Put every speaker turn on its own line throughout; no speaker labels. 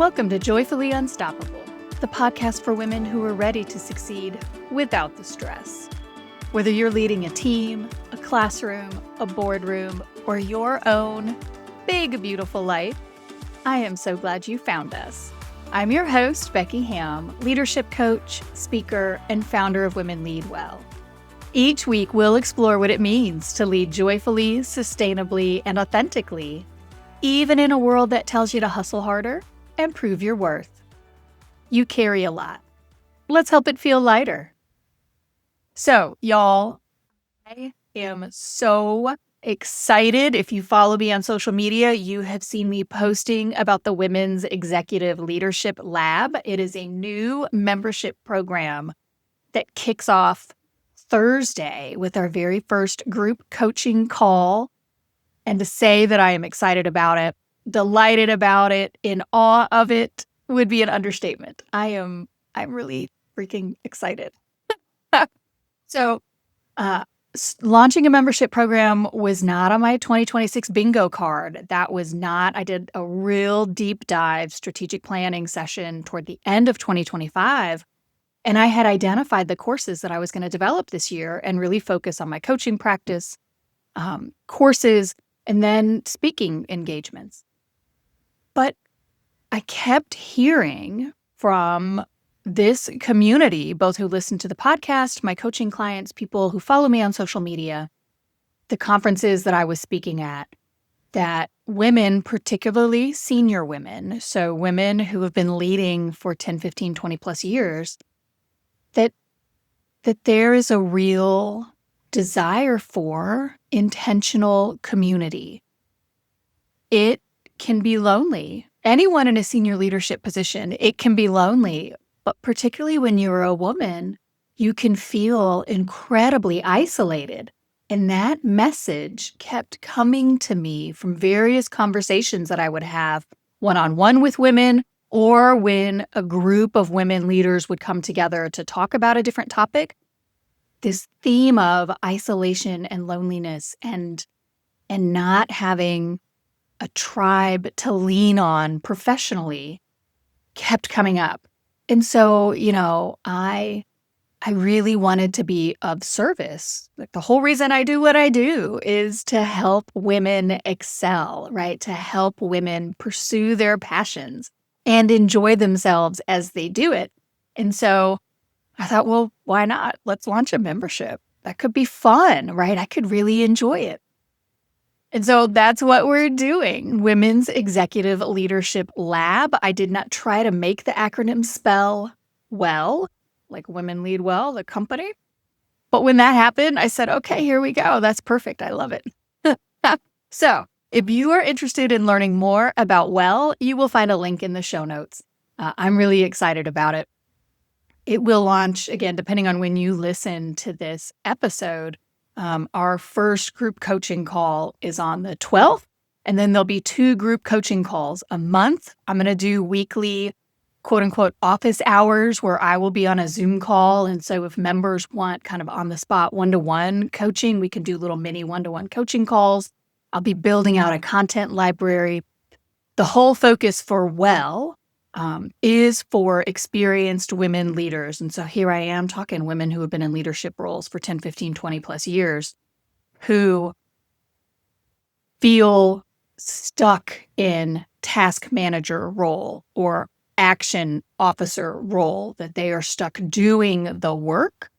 Welcome to Joyfully Unstoppable, the podcast for women who are ready to succeed without the stress. Whether you're leading a team, a classroom, a boardroom, or your own big, beautiful life, I am so glad you found us. I'm your host, Becky Hamm, leadership coach, speaker, and founder of Women Lead Well. Each week, we'll explore what it means to lead joyfully, sustainably, and authentically, even in a world that tells you to hustle harder and prove your worth. You carry a lot. Let's help it feel lighter. So, y'all, I am so excited. If you follow me on social media, you have seen me posting about the Women's Executive Leadership Lab. It is a new membership program that kicks off Thursday with our very first group coaching call. And to say that I am excited about it, delighted about it, in awe of it would be an understatement. I'm really freaking excited. So, launching a membership program was not on my 2026 bingo card. That was not. I did a real deep dive strategic planning session toward the end of 2025. And I had identified the courses that I was going to develop this year and really focus on my coaching practice, courses, and then speaking engagements. But I kept hearing from this community, both who listen to the podcast, my coaching clients, people who follow me on social media, the conferences that I was speaking at, that women, particularly senior women, so women who have been leading for 10, 15, 20 plus years, that there is a real desire for intentional community. It can be lonely. Anyone in a senior leadership position, it can be lonely. But particularly when you're a woman, you can feel incredibly isolated. And that message kept coming to me from various conversations that I would have one-on-one with women, or when a group of women leaders would come together to talk about a different topic. This theme of isolation and loneliness and not having a tribe to lean on professionally kept coming up. And so, I really wanted to be of service. Like, the whole reason I do what I do is to help women excel, right? To help women pursue their passions and enjoy themselves as they do it. And so I thought, well, why not? Let's launch a membership. That could be fun, right? I could really enjoy it. And so that's what we're doing. Women's Executive Leadership Lab. I did not try to make the acronym spell well, like Women Lead Well, the company. But when that happened, I said, okay, here we go. That's perfect. I love it. So if you are interested in learning more about WELL, you will find a link in the show notes. I'm really excited about it. It will launch, again, depending on when you listen to this episode. Our first group coaching call is on the 12th, and then there'll be 2 group coaching calls a month. I'm going to do weekly, quote unquote, office hours where I will be on a Zoom call. And so if members want kind of on the spot one-to-one coaching, we can do little mini one-to-one coaching calls. I'll be building out a content library. The whole focus for WELL is for experienced women leaders. And so here I am talking women who have been in leadership roles for 10, 15, 20 plus years, who feel stuck in task manager role or action officer role, that they are stuck doing the work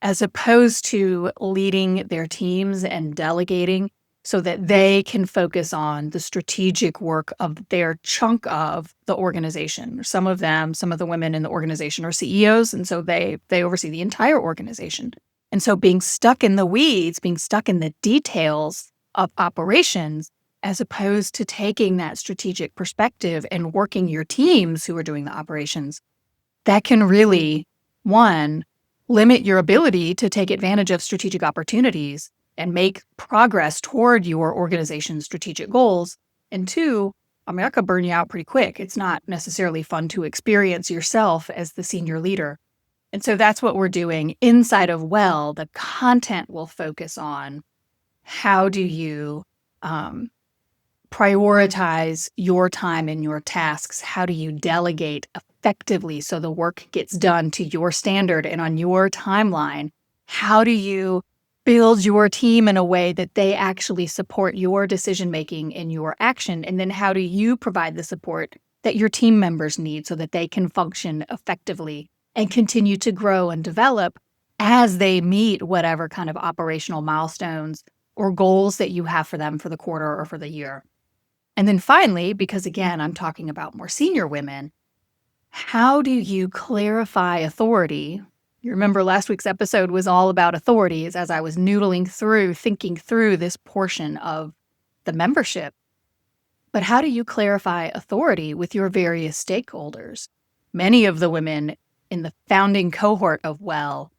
as opposed to leading their teams and delegating, so that they can focus on the strategic work of their chunk of the organization. Some of the women in the organization are CEOs, and so they oversee the entire organization. And so being stuck in the weeds, being stuck in the details of operations, as opposed to taking that strategic perspective and working your teams who are doing the operations, that can really, one, limit your ability to take advantage of strategic opportunities and make progress toward your organization's strategic goals. And 2, that could burn you out pretty quick. It's not necessarily fun to experience yourself as the senior leader. And so that's what we're doing inside of WELL. The content will focus on how do you prioritize your time and your tasks? How do you delegate effectively so the work gets done to your standard and on your timeline? How do you build your team in a way that they actually support your decision-making and your action? And then how do you provide the support that your team members need so that they can function effectively and continue to grow and develop as they meet whatever kind of operational milestones or goals that you have for them for the quarter or for the year? And then finally, because again, I'm talking about more senior women, how do you clarify authority? You remember last week's episode was all about authorities as I was noodling through, thinking through this portion of the membership. But how do you clarify authority with your various stakeholders? Many of the women in the founding cohort of Well,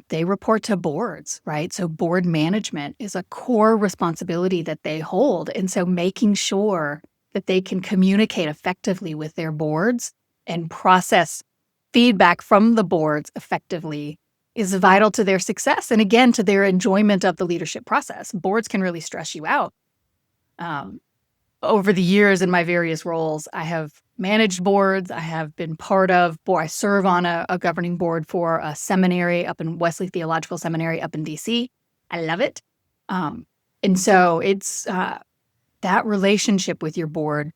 they report to boards, right? So board management is a core responsibility that they hold. And so making sure that they can communicate effectively with their boards and process feedback from the boards effectively is vital to their success and, again, to their enjoyment of the leadership process. Boards can really stress you out. Over the years in my various roles, I have managed boards. I have been part of, I serve on a governing board for a seminary up in Wesley Theological Seminary up in DC. I love it. And so it's that relationship with your board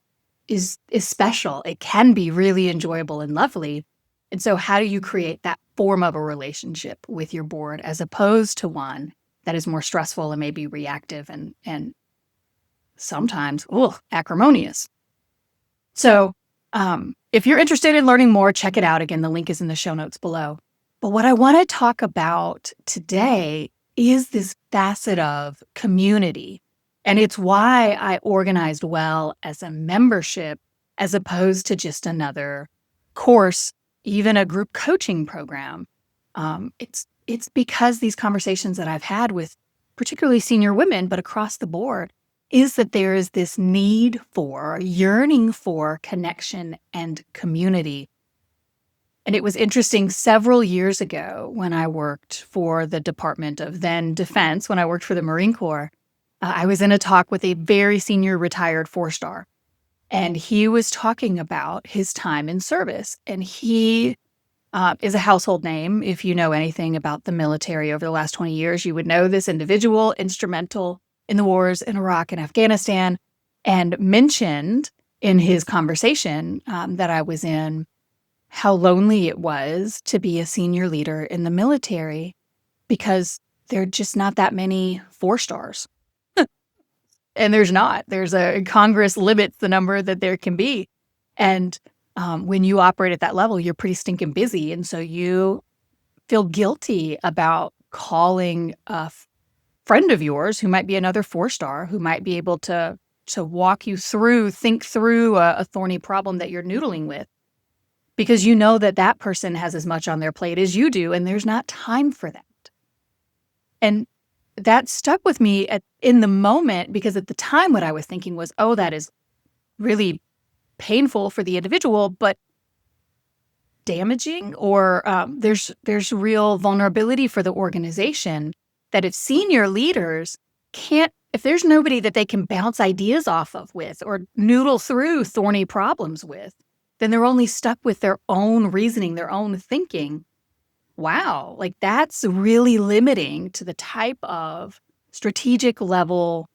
is special. It can be really enjoyable and lovely. And so how do you create that form of a relationship with your board as opposed to one that is more stressful and maybe reactive and sometimes acrimonious? So if you're interested in learning more, check it out. Again, the link is in the show notes below. But what I want to talk about today is this facet of community. And it's why I organized Well as a membership as opposed to just another course, even a group coaching program. It's because these conversations that I've had with particularly senior women, but across the board, is that there is this need for, yearning for connection and community. And it was interesting several years ago when I worked for the Department of then Defense, when I worked for the Marine Corps, I was in a talk with a very senior retired 4-star, and he was talking about his time in service. And he is a household name. If you know anything about the military over the last 20 years, you would know this individual, instrumental in the wars in Iraq and Afghanistan, and mentioned in his conversation that I was in how lonely it was to be a senior leader in the military because there are just not that many 4-stars. And Congress limits the number that there can be. And when you operate at that level, you're pretty stinking busy. And so you feel guilty about calling a friend of yours who might be another 4-star, who might be able to walk you through, think through a thorny problem that you're noodling with, because you know that that person has as much on their plate as you do, and there's not time for that. And that stuck with me in the moment, because at the time what I was thinking was, that is really painful for the individual, but damaging, or there's real vulnerability for the organization, that if senior leaders if there's nobody that they can bounce ideas off of with or noodle through thorny problems with, then they're only stuck with their own reasoning, their own thinking. Wow, like that's really limiting to the type of strategic level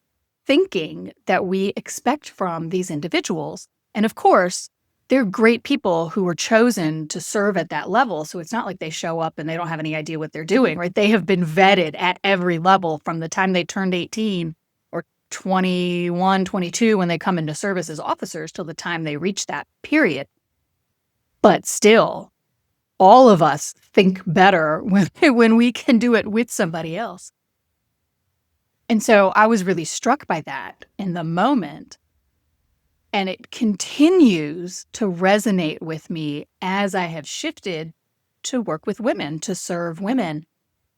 thinking that we expect from these individuals. And of course, they're great people who were chosen to serve at that level. So it's not like they show up and they don't have any idea what they're doing, right? They have been vetted at every level from the time they turned 18 or 21, 22 when they come into service as officers till the time they reach that period. But still, all of us think better when we can do it with somebody else. And so I was really struck by that in the moment. And it continues to resonate with me as I have shifted to work with women, to serve women,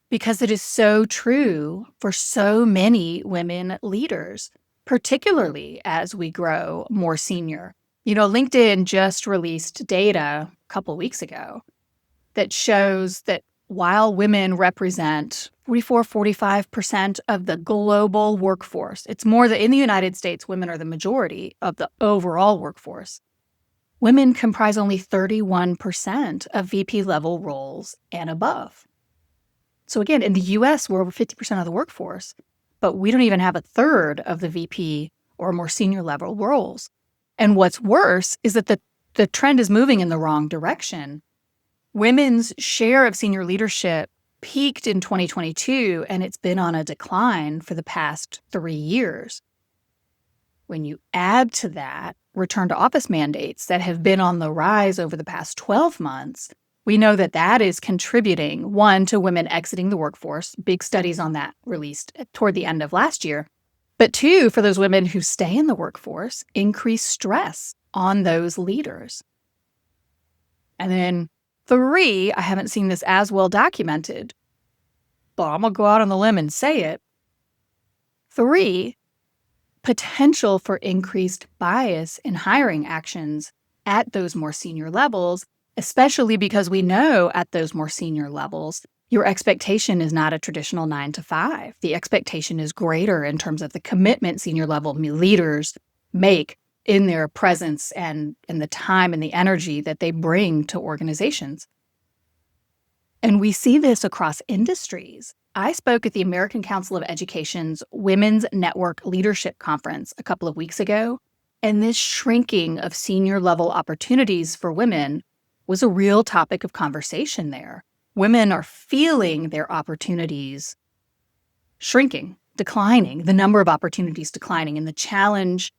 because it is so true for so many women leaders, particularly as we grow more senior. LinkedIn just released data a couple weeks ago that shows that while women represent 44-45% of the global workforce, it's more that in the United States, women are the majority of the overall workforce. Women comprise only 31% of VP level roles and above. So again, in the US, we're over 50% of the workforce, but we don't even have a third of the VP or more senior level roles. And what's worse is that the trend is moving in the wrong direction. Women's share of senior leadership peaked in 2022, and it's been on a decline for the past 3 years. When you add to that return to office mandates that have been on the rise over the past 12 months, we know that that is contributing, one, to women exiting the workforce, big studies on that released toward the end of last year, but two, for those women who stay in the workforce, increased stress on those leaders. And then three, I haven't seen this as well documented, but I'm going to go out on the limb and say it. Three, potential for increased bias in hiring actions at those more senior levels, especially because we know at those more senior levels, your expectation is not a traditional 9 to 5. The expectation is greater in terms of the commitment senior level leaders make in their presence and the time and the energy that they bring to organizations. And we see this across industries. I spoke at the American Council of Education's Women's Network Leadership Conference a couple of weeks ago, and this shrinking of senior level opportunities for women was a real topic of conversation there. Women are feeling their opportunities shrinking, declining, the number of opportunities declining, and the challenge,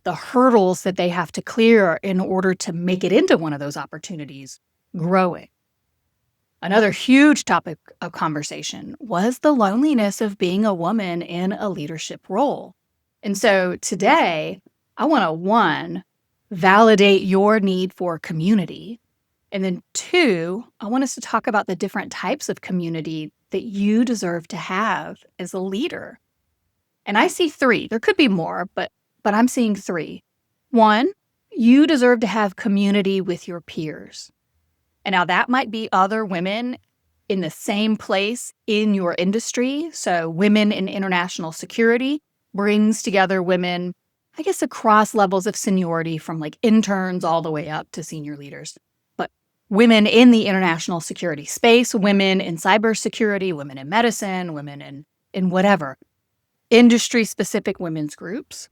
the hurdles that they have to clear in order to make it into one of those opportunities growing. Another huge topic of conversation was the loneliness of being a woman in a leadership role. And so today, I want to, one, validate your need for community. And then two, I want us to talk about the different types of community that you deserve to have as a leader. And I see three. There could be more, but I'm seeing three. One, you deserve to have community with your peers. And now that might be other women in the same place in your industry. So Women in International Security brings together women, I guess, across levels of seniority from like interns all the way up to senior leaders. But women in the international security space, women in cybersecurity, women in medicine, women in whatever, industry-specific women's groups.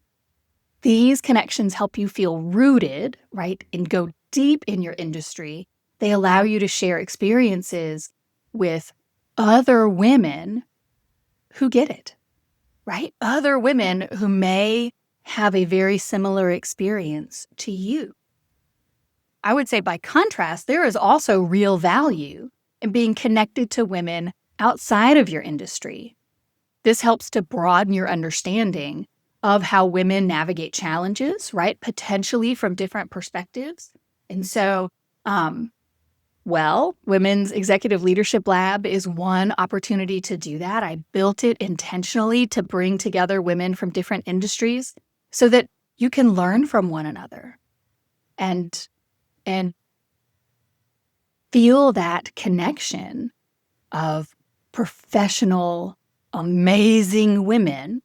These connections help you feel rooted, right, and go deep in your industry. They allow you to share experiences with other women who get it, right? Other women who may have a very similar experience to you. I would say by contrast, there is also real value in being connected to women outside of your industry. This helps to broaden your understanding of how women navigate challenges, right? Potentially from different perspectives. And so, Women's Executive Leadership Lab is one opportunity to do that. I built it intentionally to bring together women from different industries so that you can learn from one another and feel that connection of professional, amazing women,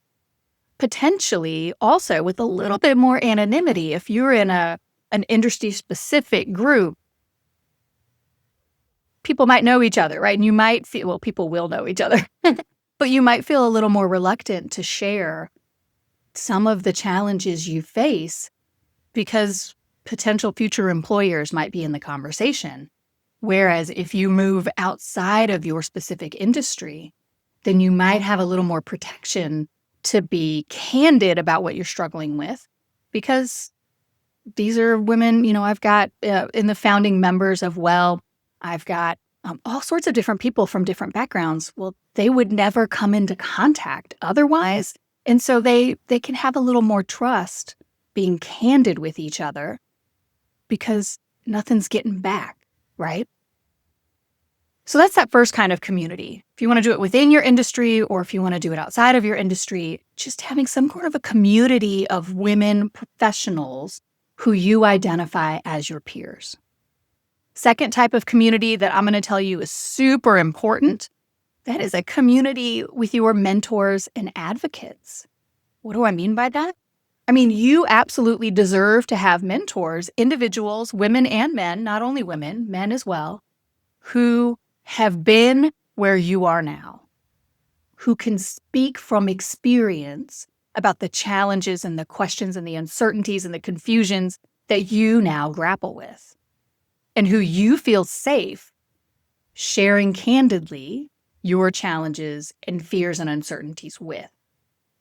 potentially also with a little bit more anonymity. If you're in an industry-specific group, people might know each other, right? And you might feel, well, people will know each other, but you might feel a little more reluctant to share some of the challenges you face because potential future employers might be in the conversation. Whereas if you move outside of your specific industry, then you might have a little more protection to be candid about what you're struggling with because these are women, I've got in the founding members of I've got all sorts of different people from different backgrounds. Well, they would never come into contact otherwise. And so they can have a little more trust being candid with each other because nothing's getting back, right? So that's that first kind of community. If you want to do it within your industry or if you want to do it outside of your industry, just having some sort of a community of women professionals who you identify as your peers. Second type of community that I'm going to tell you is super important. That is a community with your mentors and advocates. What do I mean by that? I mean, you absolutely deserve to have mentors, individuals, women and men, not only women, men as well, who have been where you are now, who can speak from experience about the challenges and the questions and the uncertainties and the confusions that you now grapple with, and who you feel safe sharing candidly your challenges and fears and uncertainties with.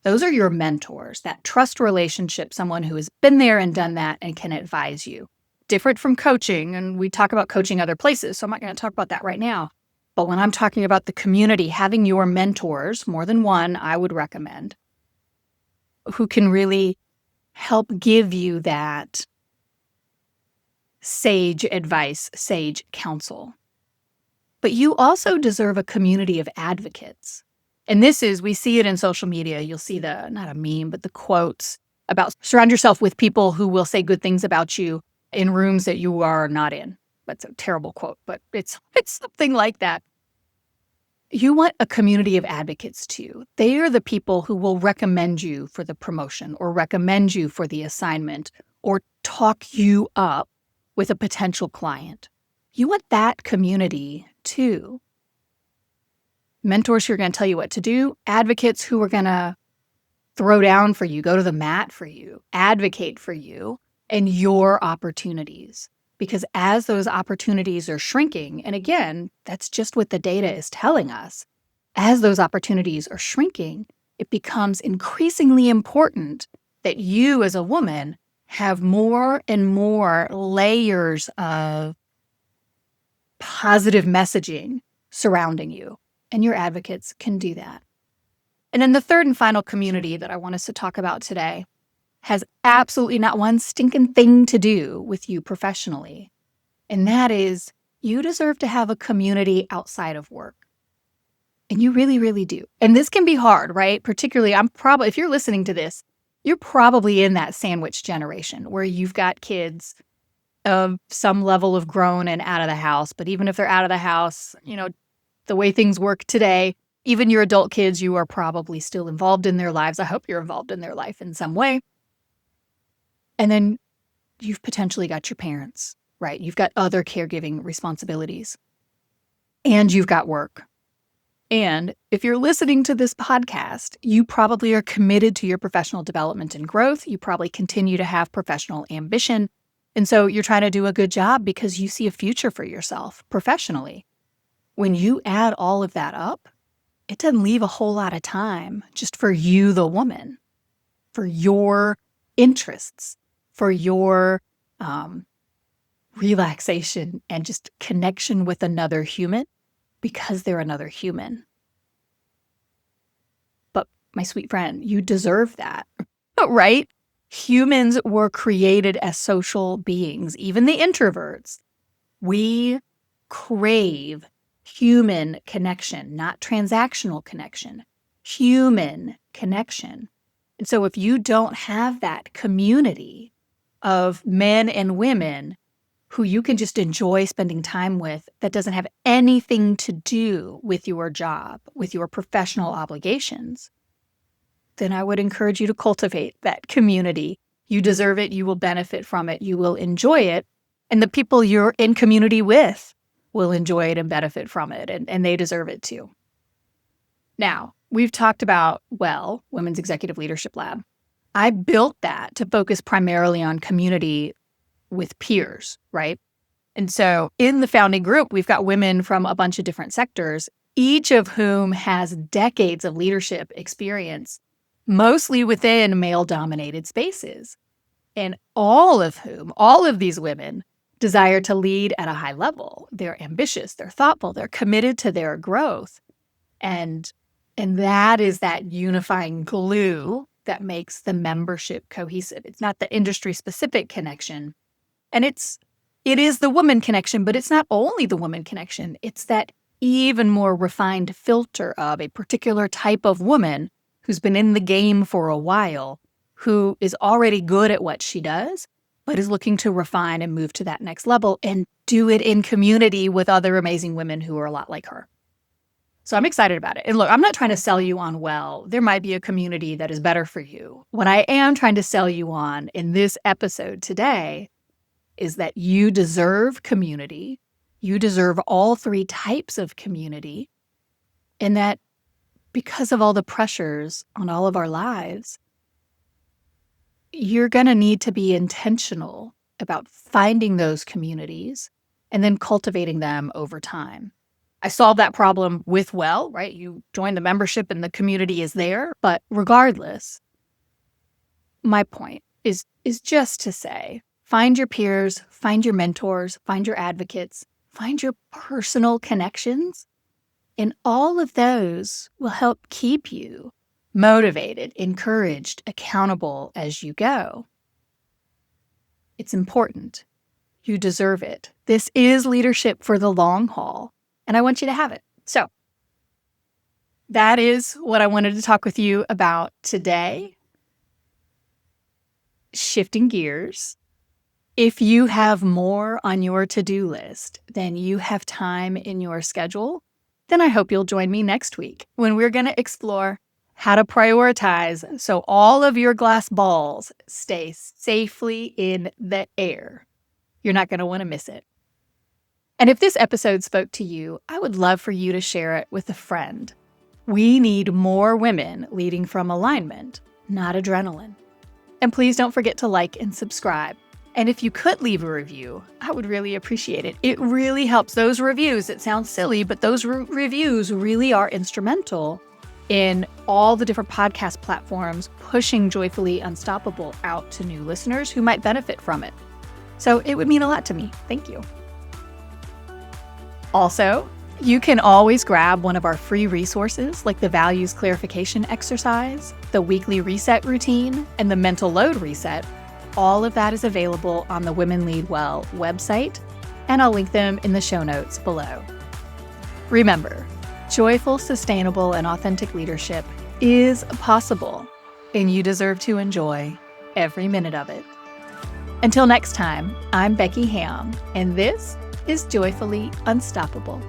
Those are your mentors, that trust relationship, someone who has been there and done that and can advise you. Different from coaching, and we talk about coaching other places, so I'm not going to talk about that right now. But when I'm talking about the community, having your mentors, more than one, I would recommend, who can really help give you that sage advice, sage counsel. But you also deserve a community of advocates. And we see it in social media. You'll see not a meme, but the quotes about surround yourself with people who will say good things about you in rooms that you are not in. That's a terrible quote, but it's something like that. You want a community of advocates too. They are the people who will recommend you for the promotion or recommend you for the assignment or talk you up with a potential client. You want that community too. Mentors who are going to tell you what to do, advocates who are going to throw down for you, go to the mat for you, advocate for you and your opportunities. Because as those opportunities are shrinking, and again, that's just what the data is telling us, as those opportunities are shrinking, it becomes increasingly important that you as a woman have more and more layers of positive messaging surrounding you. And your advocates can do that. And then the third and final community that I want us to talk about today has absolutely not one stinking thing to do with you professionally. And that is, you deserve to have a community outside of work. And you really, really do. And this can be hard, right? Particularly, if you're listening to this, you're probably in that sandwich generation where you've got kids of some level of grown and out of the house. But even if they're out of the house, the way things work today, even your adult kids, you are probably still involved in their lives. I hope you're involved in their life in some way. And then you've potentially got your parents, right? You've got other caregiving responsibilities. And you've got work. And if you're listening to this podcast, you probably are committed to your professional development and growth. You probably continue to have professional ambition. And so you're trying to do a good job because you see a future for yourself professionally. When you add all of that up, it doesn't leave a whole lot of time just for you, the woman, for your interests, for your relaxation and just connection with another human because they're another human. But my sweet friend, you deserve that, right? Humans were created as social beings, even the introverts. We crave human connection, not transactional connection, human connection. And so if you don't have that community of men and women who you can just enjoy spending time with that doesn't have anything to do with your job, with your professional obligations, then I would encourage you to cultivate that community. You deserve it. You will benefit from it. You will enjoy it. And the people you're in community with will enjoy it and benefit from it, and they deserve it too. Now, we've talked about, Women's Executive Leadership Lab. I built that to focus primarily on community with peers, right? And so in the founding group, we've got women from a bunch of different sectors, each of whom has decades of leadership experience, mostly within male-dominated spaces. And all of these women desire to lead at a high level. They're ambitious, they're thoughtful, they're committed to their growth. And that is that unifying glue that makes the membership cohesive. It's not the industry-specific connection. And it is the woman connection, but it's not only the woman connection. It's that even more refined filter of a particular type of woman who's been in the game for a while, who is already good at what she does, but is looking to refine and move to that next level and do it in community with other amazing women who are a lot like her. So I'm excited about it. And look, I'm not trying to sell you on, well, there might be a community that is better for you. What I am trying to sell you on in this episode today is that you deserve community. You deserve all three types of community. And that because of all the pressures on all of our lives, you're going to need to be intentional about finding those communities and then cultivating them over time. I solved that problem with Well, right? You join the membership and the community is there. But regardless, my point is just to say, find your peers, find your mentors, find your advocates, find your personal connections. And all of those will help keep you motivated, encouraged, accountable as you go. It's important. You deserve it. This is leadership for the long haul, and I want you to have it. So that is what I wanted to talk with you about today. Shifting gears. If you have more on your to-do list than you have time in your schedule, then I hope you'll join me next week when we're going to explore how to prioritize so all of your glass balls stay safely in the air. You're not going to want to miss it. And if this episode spoke to you, I would love for you to share it with a friend. We need more women leading from alignment, not adrenaline. And please don't forget to like and subscribe. And if you could leave a review, I would really appreciate it. It really helps. Those reviews, it sounds silly, but those reviews really are instrumental in all the different podcast platforms pushing Joyfully Unstoppable out to new listeners who might benefit from it. So it would mean a lot to me. Thank you. Also, you can always grab one of our free resources like the values clarification exercise, the weekly reset routine, and the mental load reset. All of that is available on the Women Lead Well website, and I'll link them in the show notes below. Remember, joyful, sustainable, and authentic leadership is possible, and you deserve to enjoy every minute of it. Until next time, I'm Becky Hamm, and this is Joyfully Unstoppable.